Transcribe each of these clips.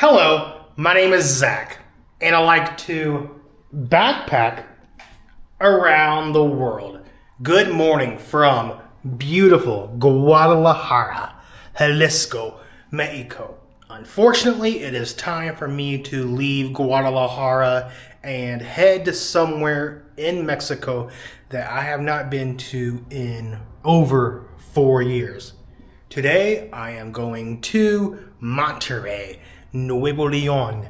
Hello, my name is Zach, and I like to backpack around the world. Good morning from beautiful Guadalajara, Jalisco, Mexico. Unfortunately, it is time for me to leave Guadalajara and head to somewhere in Mexico that I have not been to in over 4 years. Today, I am going to Monterrey, Nuevo León,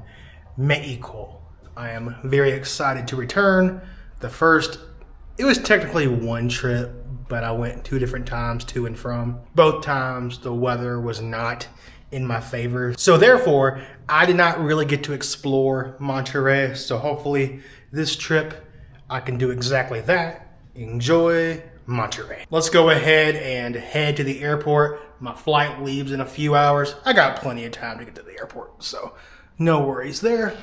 Mexico. I am very excited to return. It was technically one trip, but I went 2 different times to and from. Both times the weather was not in my favor. So therefore, I did not really get to explore Monterrey. So hopefully this trip, I can do exactly that. Enjoy Monterrey. Let's go ahead and head to the airport. My flight leaves in a few hours. I got plenty of time to get to the airport, so no worries there.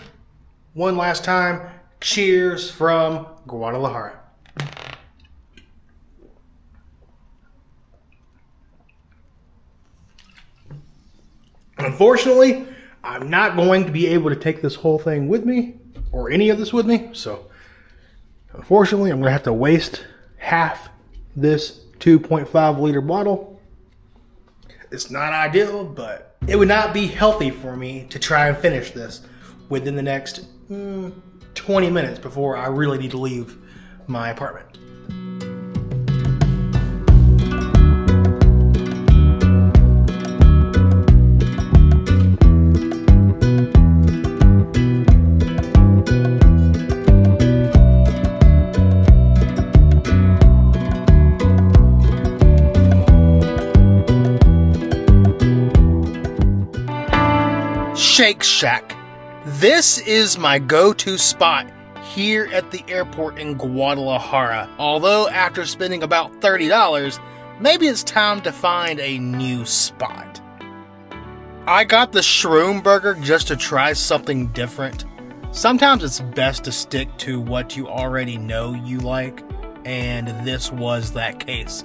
One last time, cheers from Guadalajara. Unfortunately, I'm not going to be able to take this whole thing with me, or any of this with me, so unfortunately, I'm going to have to waste half this 2.5 liter bottle. It's not ideal, but it would not be healthy for me to try and finish this within the next 20 minutes before I really need to leave my apartment. Shake Shack. This is my go-to spot here at the airport in Guadalajara. Although after spending about $30, maybe it's time to find a new spot. I got the shroom burger just to try something different. Sometimes it's best to stick to what you already know you like, and this was that case.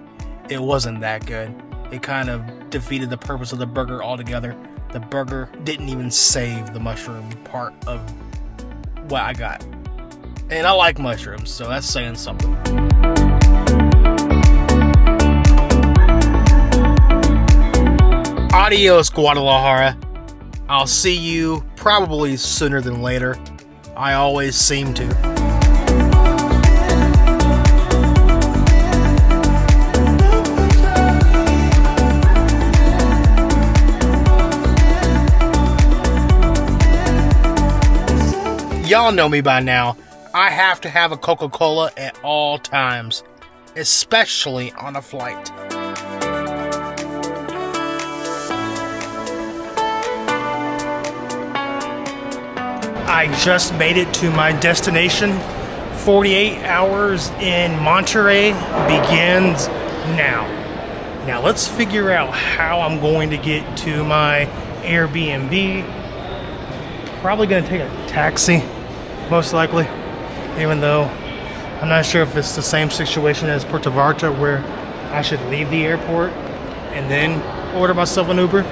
It wasn't that good. It kind of defeated the purpose of the burger altogether. The burger didn't even save the mushroom part of what I got. And I like mushrooms, so that's saying something. Adios, Guadalajara. I'll see you probably sooner than later. I always seem to. Y'all know me by now. I have to have a Coca-Cola at all times, especially on a flight. I just made it to my destination. 48 hours in Monterrey begins now. Now let's figure out how I'm going to get to my Airbnb. Probably going to take a taxi. Most likely, even though I'm not sure if it's the same situation as Puerto Vallarta where I should leave the airport and then order myself an Uber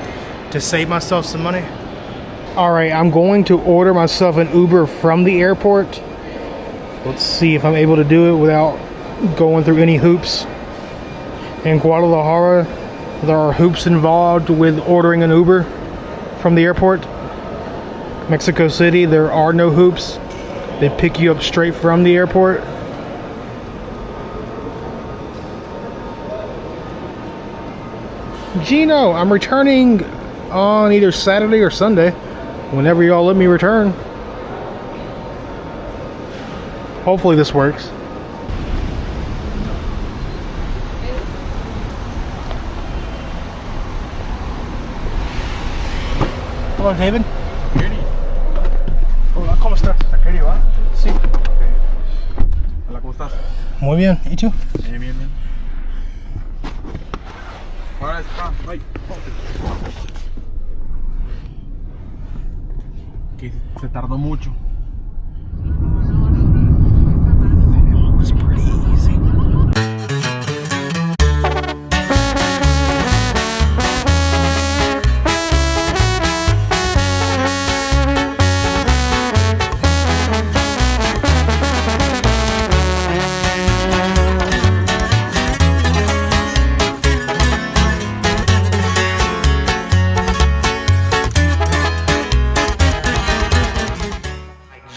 to save myself some money. Alright, I'm going to order myself an Uber from the airport. Let's see if I'm able to do it without going through any hoops. In Guadalajara, there are hoops involved with ordering an Uber from the airport. Mexico City, there are no hoops. They pick you up straight from the airport. Gino, I'm returning on either Saturday or Sunday. Whenever y'all let me return. Hopefully this works. Hello, David. Hola, ¿cómo estás? ¿Querido, va? Sí. Okay. Hola, ¿cómo estás? Muy bien. ¿Y tú? Bien, bien, bien. Ahora está. Ay. Que se tardó mucho. It was pretty easy.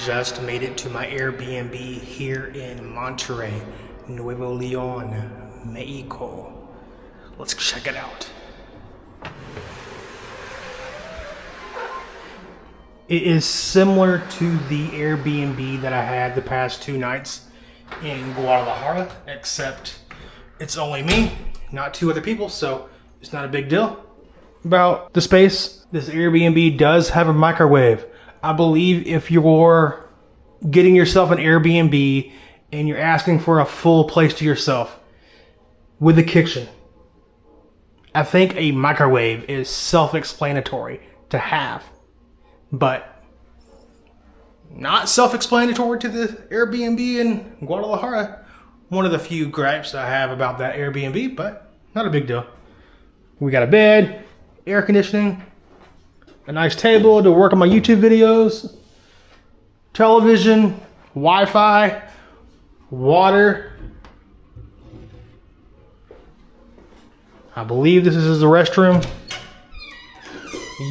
just made it to my Airbnb here in Monterrey, Nuevo Leon, Mexico. Let's check it out. It is similar to the Airbnb that I had the past 2 nights in Guadalajara, except it's only me, not 2 other people, so it's not a big deal. About the space, this Airbnb does have a microwave. I believe if you're getting yourself an Airbnb and you're asking for a full place to yourself with a kitchen, I think a microwave is self-explanatory to have, but not self-explanatory to the Airbnb in Guadalajara. One of the few gripes I have about that Airbnb, but not a big deal. We got a bed, air conditioning, a nice table to work on my YouTube videos, television, Wi-Fi, water. I believe this is the restroom.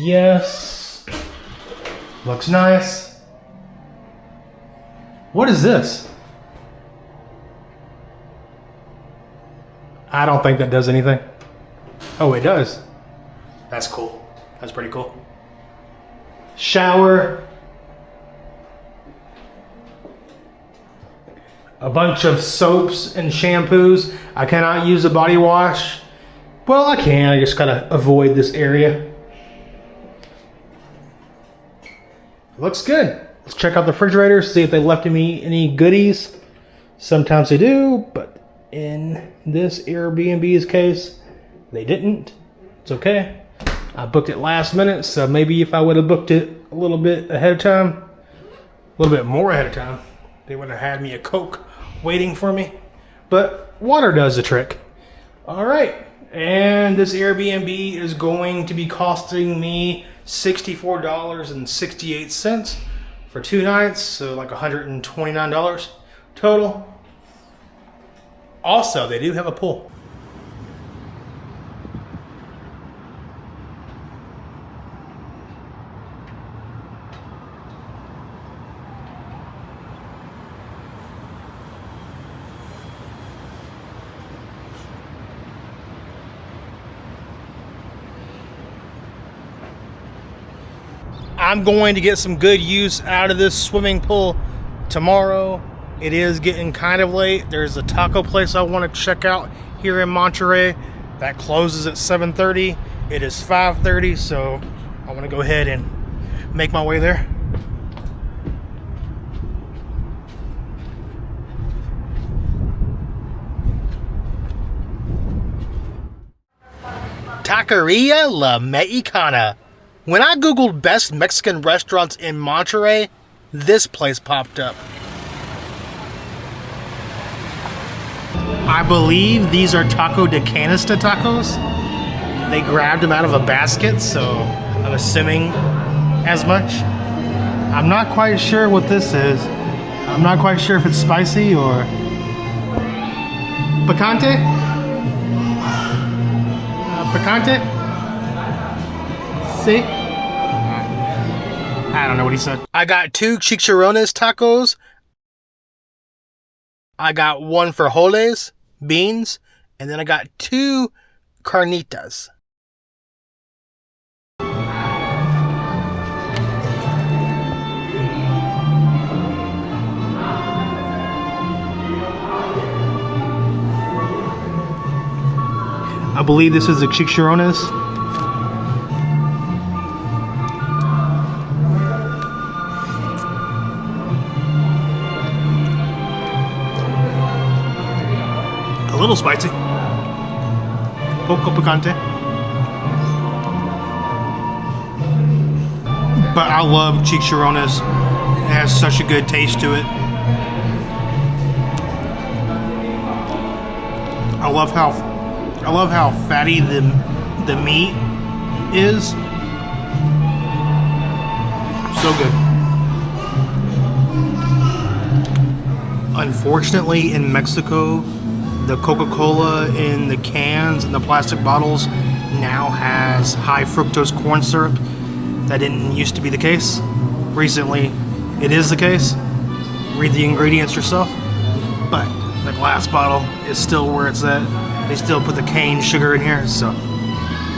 Yes. Looks nice. What is this? I don't think that does anything. Oh, it does. That's cool. That's pretty cool. Shower. A bunch of soaps and shampoos. I cannot use a body wash. Well, I can. I just gotta avoid this area. Looks good. Let's check out the refrigerator, see if they left me any goodies. Sometimes they do, but in this Airbnb's case, they didn't. It's okay. I booked it last minute, so maybe if I would have booked it a little bit ahead of time, a little bit more ahead of time, they would have had me a Coke waiting for me. But water does the trick. All right. And this Airbnb is going to be costing me $64.68 for 2 nights, so like $129 total. Also, they do have a pool. I'm going to get some good use out of this swimming pool tomorrow. It is getting kind of late. There's a taco place I want to check out here in Monterrey that closes at 7:30. It is 5:30, so I want to go ahead and make my way there. Taqueria La Mexicana. When I googled best Mexican restaurants in Monterrey, this place popped up. I believe these are taco de canasta tacos. They grabbed them out of a basket, so I'm assuming as much. I'm not quite sure what this is. I'm not quite sure if it's spicy or picante. Picante? See? I don't know what he said. I got 2 chicharrones tacos. I got 1 frijoles, beans, and then I got 2 carnitas. I believe this is the chicharrones. A little spicy. Poco picante. But I love chicharrones. It has such a good taste to it. I love how fatty the meat is. So good. Unfortunately, in Mexico, the Coca-Cola in the cans and the plastic bottles now has high fructose corn syrup. That didn't used to be the case. Recently, it is the case. Read the ingredients yourself. But the glass bottle is still where it's at. They still put the cane sugar in here, so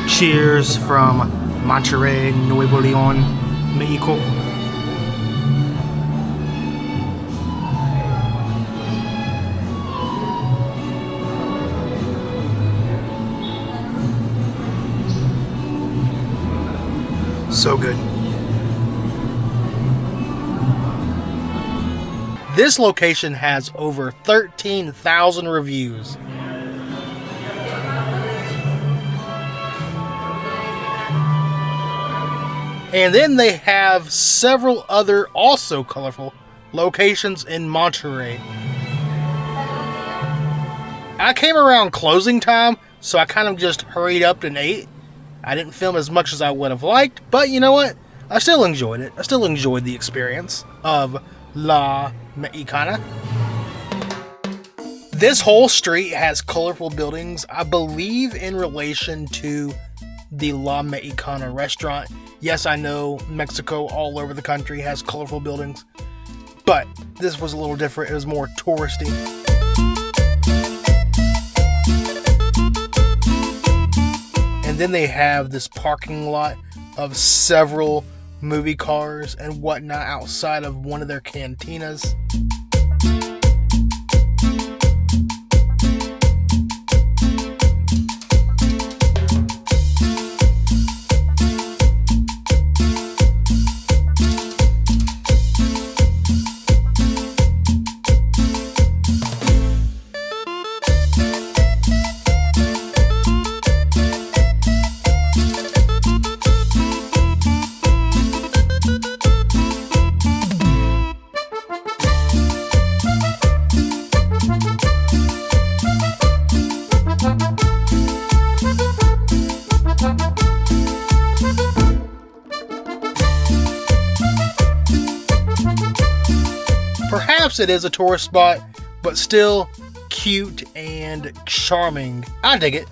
cheers from Monterrey, Nuevo Leon, Mexico. So good. This location has over 13,000 reviews. And then they have several other also colorful locations in Monterrey. I came around closing time, so I kind of just hurried up and ate. I didn't film as much as I would have liked, but you know what? I still enjoyed it. I still enjoyed the experience of La Mexicana. This whole street has colorful buildings, I believe in relation to the La Mexicana restaurant. Yes, I know Mexico all over the country has colorful buildings, but this was a little different. It was more touristy. And then they have this parking lot of several movie cars and whatnot outside of one of their cantinas. Perhaps it is a tourist spot, but still cute and charming. I dig it.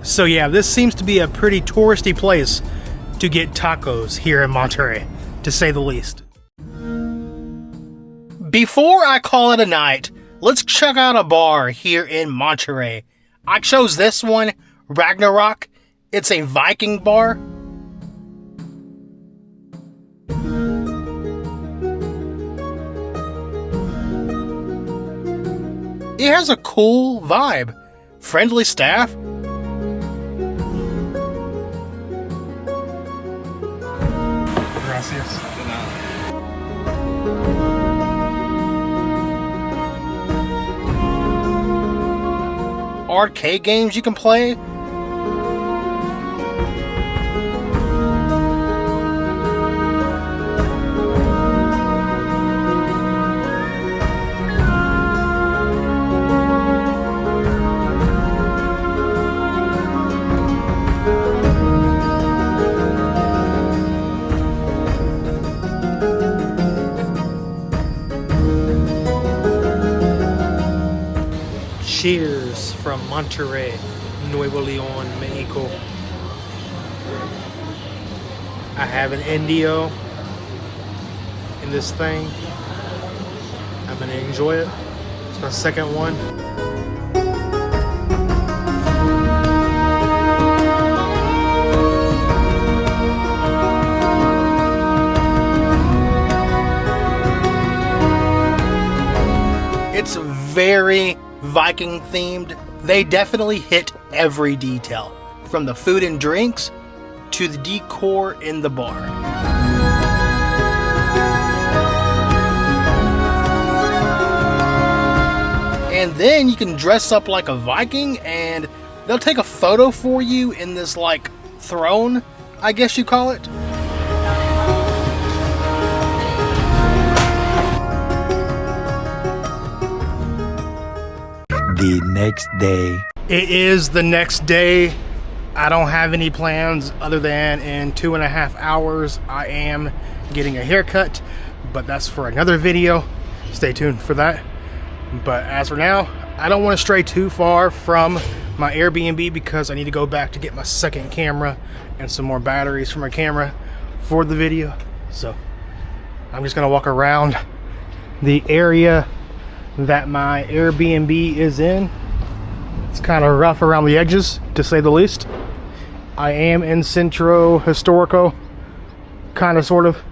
So yeah, this seems to be a pretty touristy place to get tacos here in Monterrey, to say the least. Before I call it a night, let's check out a bar here in Monterrey. I chose this one, Ragnarok. It's a Viking bar. It has a cool vibe. Friendly staff. Gracias. Arcade games you can play. Cheers from Monterrey, Nuevo Leon, Mexico. I have an Indio in this thing. I'm gonna enjoy it. It's my second one. It's very Viking themed. They definitely hit every detail, from the food and drinks to the decor in the bar. And then you can dress up like a Viking and they'll take a photo for you in this like throne, I guess you call it. The next day. It is the next day. I don't have any plans other than in 2.5 hours I am getting a haircut, but that's for another video. Stay tuned for that. But as for now, I don't want to stray too far from my Airbnb because I need to go back to get my second camera and some more batteries for my camera for the video. So I'm just gonna walk around the area that my Airbnb is in. It's kind of rough around the edges, to say the least. I am in Centro Historico, kind of, sort of.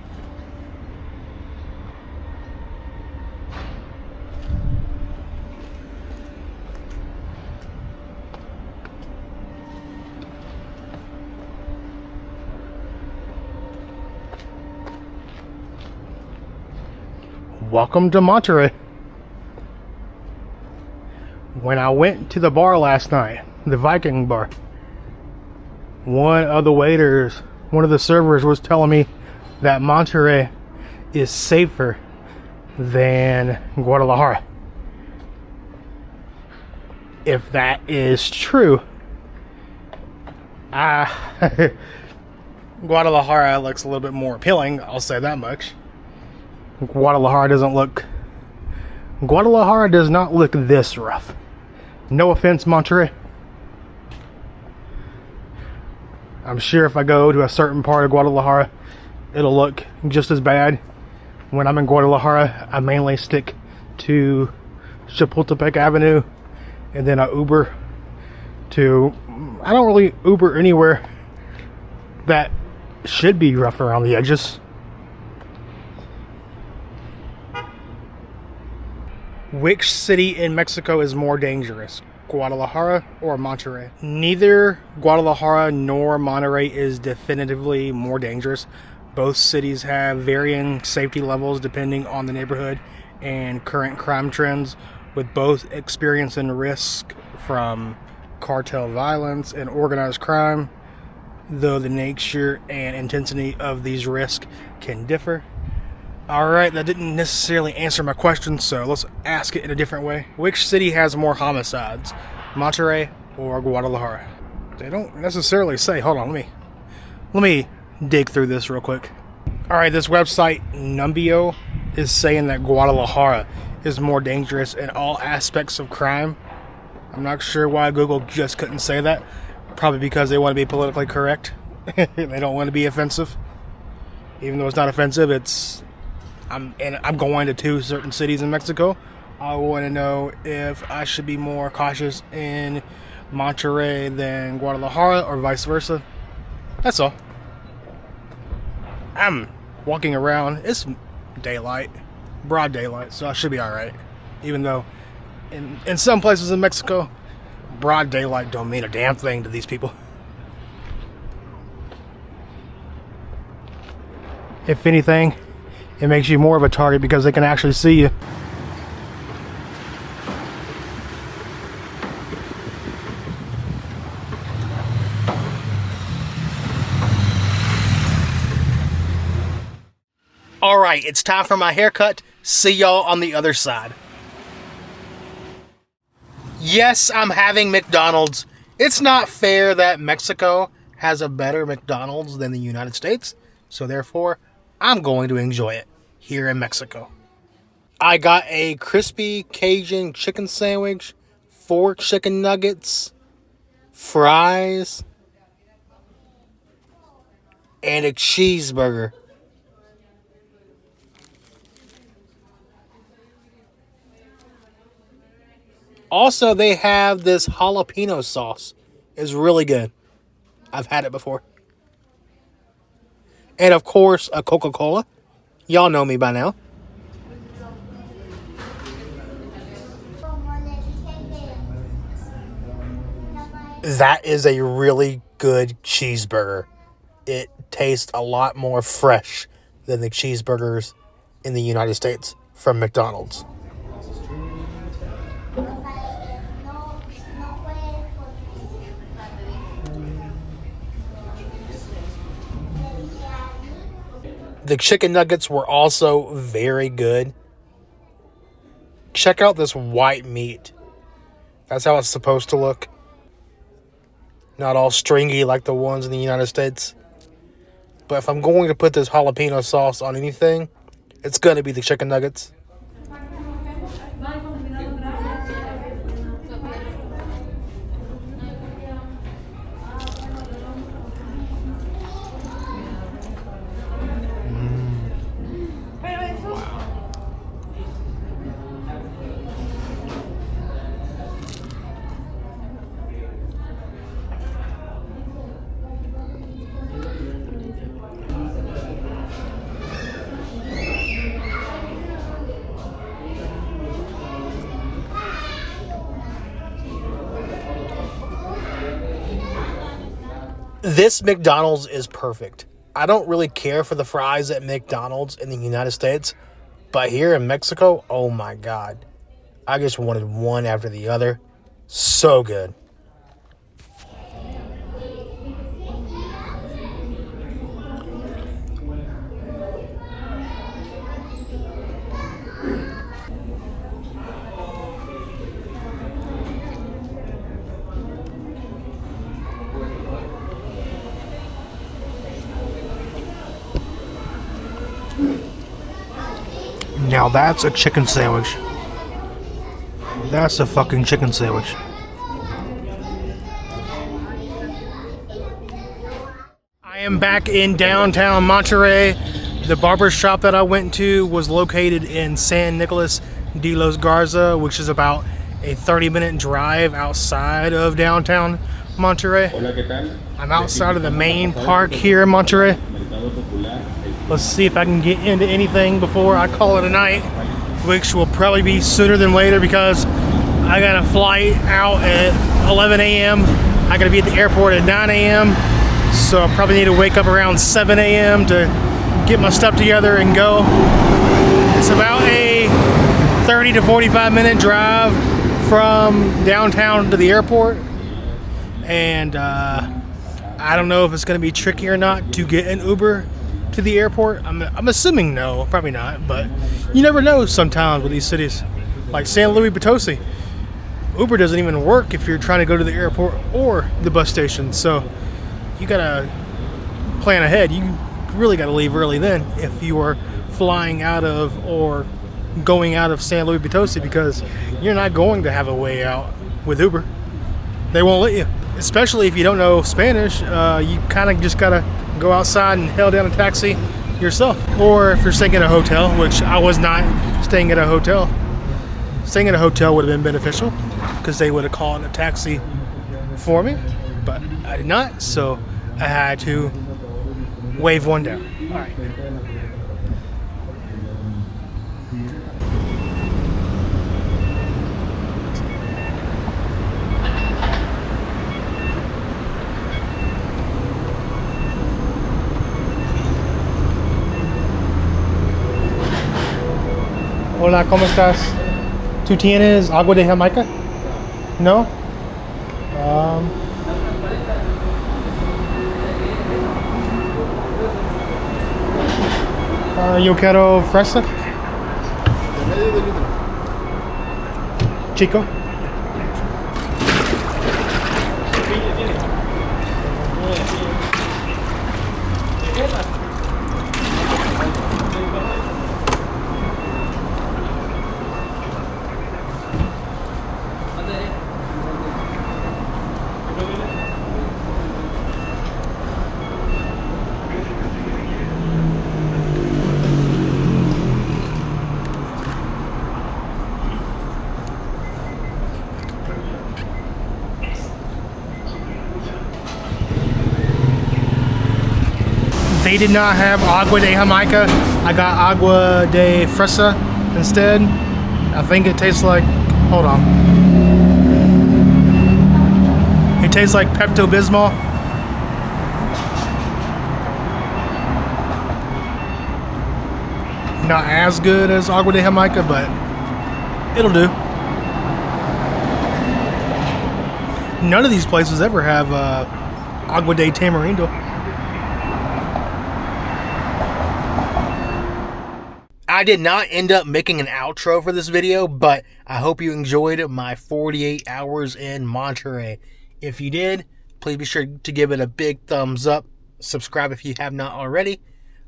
Welcome to Monterrey. When I went to the bar last night, the Viking bar, one of the servers was telling me that Monterrey is safer than Guadalajara. If that is true, Guadalajara looks a little bit more appealing, I'll say that much. Guadalajara does not look this rough. No offense, Monterrey. I'm sure if I go to a certain part of Guadalajara, it'll look just as bad. When I'm in Guadalajara, I mainly stick to Chapultepec Avenue, and then I Uber to... I don't really Uber anywhere that should be rough around the edges. Which city in Mexico is more dangerous, Guadalajara or Monterrey? Neither Guadalajara nor Monterrey is definitively more dangerous. Both cities have varying safety levels depending on the neighborhood and current crime trends, with both experiencing risk from cartel violence and organized crime, though the nature and intensity of these risks can differ. Alright, that didn't necessarily answer my question, so let's ask it in a different way. Which city has more homicides, Monterrey or Guadalajara? They don't necessarily say. Hold on, let me dig through this real quick. Alright, this website, Numbeo, is saying that Guadalajara is more dangerous in all aspects of crime. I'm not sure why Google just couldn't say that. Probably because they want to be politically correct. They don't want to be offensive. Even though it's not offensive, I'm going to 2 certain cities in Mexico. I want to know if I should be more cautious in Monterrey than Guadalajara or vice versa. That's all. I'm walking around. It's daylight, broad daylight, so I should be all right. Even though in some places in Mexico, broad daylight don't mean a damn thing to these people. If anything, it makes you more of a target because they can actually see you. Alright, it's time for my haircut. See y'all on the other side. Yes, I'm having McDonald's. It's not fair that Mexico has a better McDonald's than the United States, so therefore, I'm going to enjoy it here in Mexico. I got a crispy Cajun chicken sandwich, 4 chicken nuggets, fries, and a cheeseburger. Also, they have this jalapeno sauce. It's really good. I've had it before. And of course, a Coca-Cola. Y'all know me by now. That is a really good cheeseburger. It tastes a lot more fresh than the cheeseburgers in the United States from McDonald's. The chicken nuggets were also very good. Check out this white meat. That's how it's supposed to look. Not all stringy like the ones in the United States. But if I'm going to put this jalapeno sauce on anything, it's going to be the chicken nuggets. This McDonald's is perfect. I don't really care for the fries at McDonald's in the United States, but here in Mexico, oh my God. I just wanted one after the other. So good. Now that's a chicken sandwich. That's a fucking chicken sandwich. I am back in downtown Monterrey. The barber shop that I went to was located in San Nicolas de los Garza, which is about a 30-minute drive outside of downtown Monterrey. I'm outside of the main park here in Monterrey. Let's see if I can get into anything before I call it a night, which will probably be sooner than later because I got a flight out at 11 a.m. I got to be at the airport at 9 a.m. So I probably need to wake up around 7 a.m. to get my stuff together and go. It's about a 30 to 45 minute drive from downtown to the airport. And I don't know if it's going to be tricky or not to get an Uber to the airport. I'm assuming no, probably not, but you never know sometimes with these cities like San Luis Potosi. Uber doesn't even work if you're trying to go to the airport or the bus station, so you gotta plan ahead. You really gotta leave early then if you are flying out of or going out of San Luis Potosi, because you're not going to have a way out with Uber. They won't let you, especially if you don't know Spanish. You kind of just gotta go outside and hail down a taxi yourself. Or if you're staying at a hotel, which I was not staying at a hotel. Staying at a hotel would have been beneficial because they would have called a taxi for me, but I did not, so I had to wave one down. All right. Hola, ¿cómo estás? ¿Tú tienes agua de Jamaica? No? Yo quiero fresa. Chico. They did not have agua de Jamaica. I got agua de fresa instead. I think it tastes like, hold on. It tastes like Pepto-Bismol. Not as good as agua de Jamaica, but it'll do. None of these places ever have agua de tamarindo. I did not end up making an outro for this video, but I hope you enjoyed my 48 hours in Monterrey. If you did, please be sure to give it a big thumbs up. Subscribe if you have not already.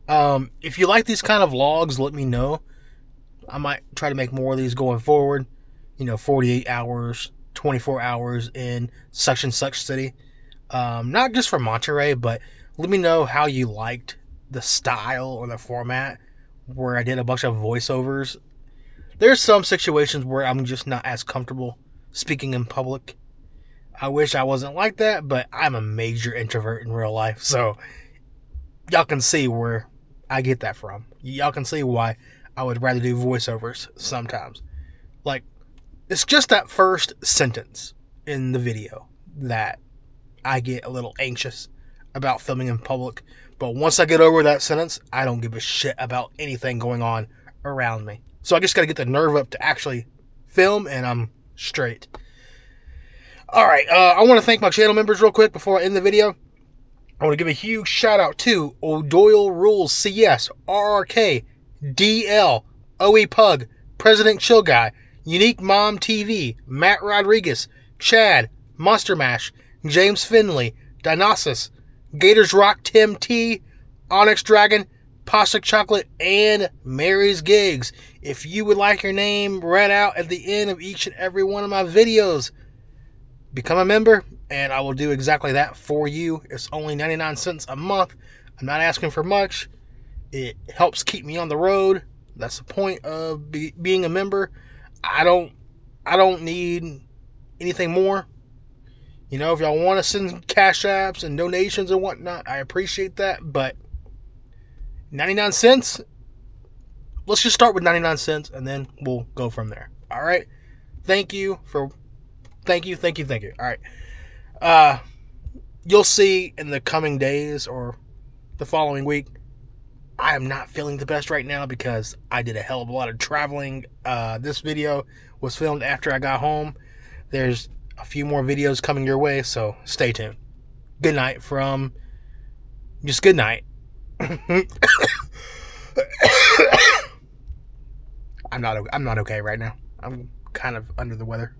If you like these kind of vlogs, let me know. I might try to make more of these going forward. 48 hours, 24 hours in such and such city. Not just for Monterrey, but let me know how you liked the style or the format where I did a bunch of voiceovers. There's some situations where I'm just not as comfortable speaking in public. I wish I wasn't like that, but I'm a major introvert in real life, so y'all can see where I get that from. Y'all can see why I would rather do voiceovers sometimes. Like, it's just that first sentence in the video that I get a little anxious about filming in public. But once I get over that sentence, I don't give a shit about anything going on around me. So I just got to get the nerve up to actually film, and I'm straight. All right, I want to thank my channel members real quick before I end the video. I want to give a huge shout out to O'Doyle Rules CS, RRK, DL, OE Pug, President Chill Guy, Unique Mom TV, Matt Rodriguez, Chad, Monster Mash, James Finley, Dionysus, Gators Rock Tim T, Onyx Dragon, Pasta Chocolate, and Mary's Gigs. If you would like your name read out at the end of each and every one of my videos, become a member, and I will do exactly that for you. It's only 99 cents a month. I'm not asking for much. It helps keep me on the road. That's the point of being a member. I don't need anything more. You know, if y'all want to send cash apps and donations and whatnot, I appreciate that. But 99 cents, let's just start with 99 cents and then we'll go from there. All right. Thank you. All right. You'll see in the coming days or the following week, I am not feeling the best right now because I did a hell of a lot of traveling. This video was filmed after I got home. There's a few more videos coming your way, so stay tuned. Good night from... Just good night. I'm not okay right now. I'm kind of under the weather.